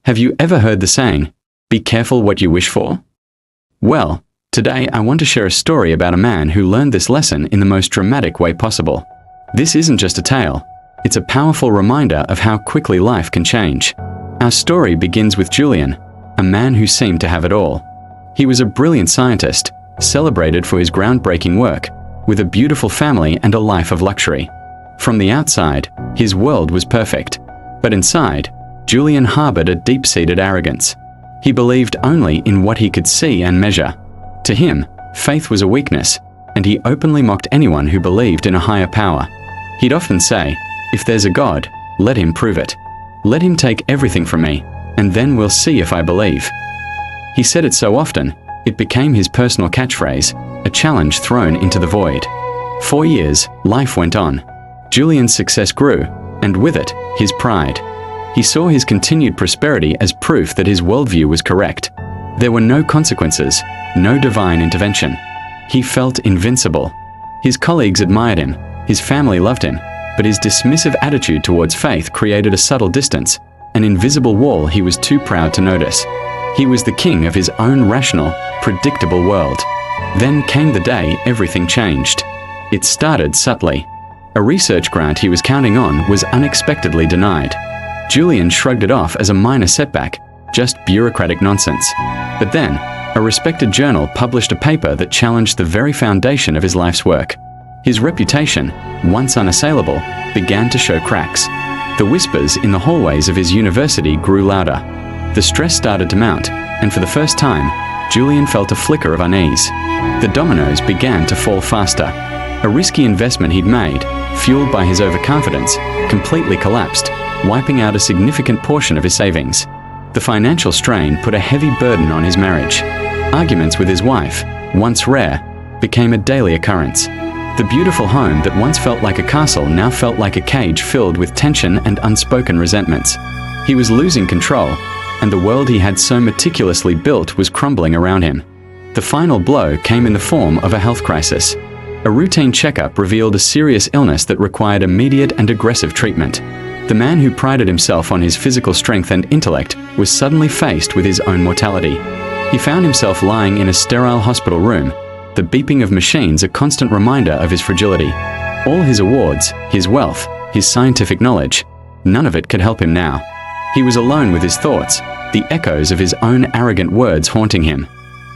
Have you ever heard the saying, "Be careful what you wish for"? Well, today I want to share a story about a man who learned this lesson in the most dramatic way possible. This isn't just a tale, it's a powerful reminder of how quickly life can change. Our story begins with Julian, a man who seemed to have it all. He was a brilliant scientist, celebrated for his groundbreaking work, with a beautiful family and a life of luxury. From the outside, his world was perfect. But inside, Julian harbored a deep-seated arrogance. He believed only in what he could see and measure. To him, faith was a weakness, and he openly mocked anyone who believed in a higher power. He'd often say, "If there's a God, let him prove it. Let him take everything from me, and then we'll see if I believe." He said it so often, it became his personal catchphrase, a challenge thrown into the void. For years, life went on. Julian's success grew, and with it, his pride. He saw his continued prosperity as proof that his worldview was correct. There were no consequences, no divine intervention. He felt invincible. His colleagues admired him, his family loved him, but his dismissive attitude towards faith created a subtle distance, an invisible wall he was too proud to notice. He was the king of his own rational, predictable world. Then came the day everything changed. It started subtly. A research grant he was counting on was unexpectedly denied. Julian shrugged it off as a minor setback, just bureaucratic nonsense. But then, a respected journal published a paper that challenged the very foundation of his life's work. His reputation, once unassailable, began to show cracks. The whispers in the hallways of his university grew louder. The stress started to mount, and for the first time, Julian felt a flicker of unease. The dominoes began to fall faster. A risky investment he'd made, fueled by his overconfidence, completely collapsed, wiping out a significant portion of his savings. The financial strain put a heavy burden on his marriage. Arguments with his wife, once rare, became a daily occurrence. The beautiful home that once felt like a castle now felt like a cage filled with tension and unspoken resentments. He was losing control, and the world he had so meticulously built was crumbling around him. The final blow came in the form of a health crisis. A routine checkup revealed a serious illness that required immediate and aggressive treatment. The man who prided himself on his physical strength and intellect was suddenly faced with his own mortality. He found himself lying in a sterile hospital room, the beeping of machines a constant reminder of his fragility. All his awards, his wealth, his scientific knowledge, none of it could help him now. He was alone with his thoughts, the echoes of his own arrogant words haunting him.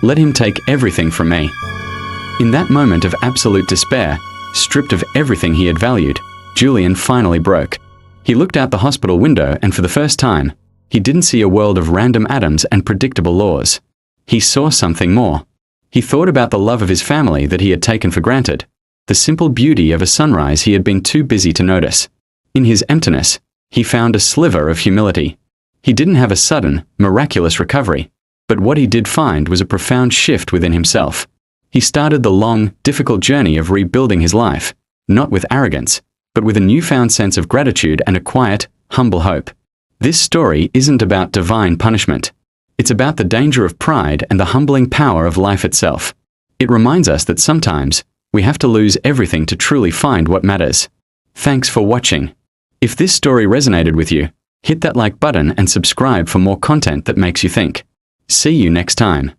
"Let him take everything from me." In that moment of absolute despair, stripped of everything he had valued, Julian finally broke. He looked out the hospital window and for the first time, he didn't see a world of random atoms and predictable laws. He saw something more. He thought about the love of his family that he had taken for granted, the simple beauty of a sunrise he had been too busy to notice. In his emptiness, he found a sliver of humility. He didn't have a sudden, miraculous recovery, but what he did find was a profound shift within himself. He started the long, difficult journey of rebuilding his life, not with arrogance, but with a newfound sense of gratitude and a quiet, humble hope. This story isn't about divine punishment. It's about the danger of pride and the humbling power of life itself. It reminds us that sometimes we have to lose everything to truly find what matters. Thanks for watching. If this story resonated with you, hit that like button and subscribe for more content that makes you think. See you next time.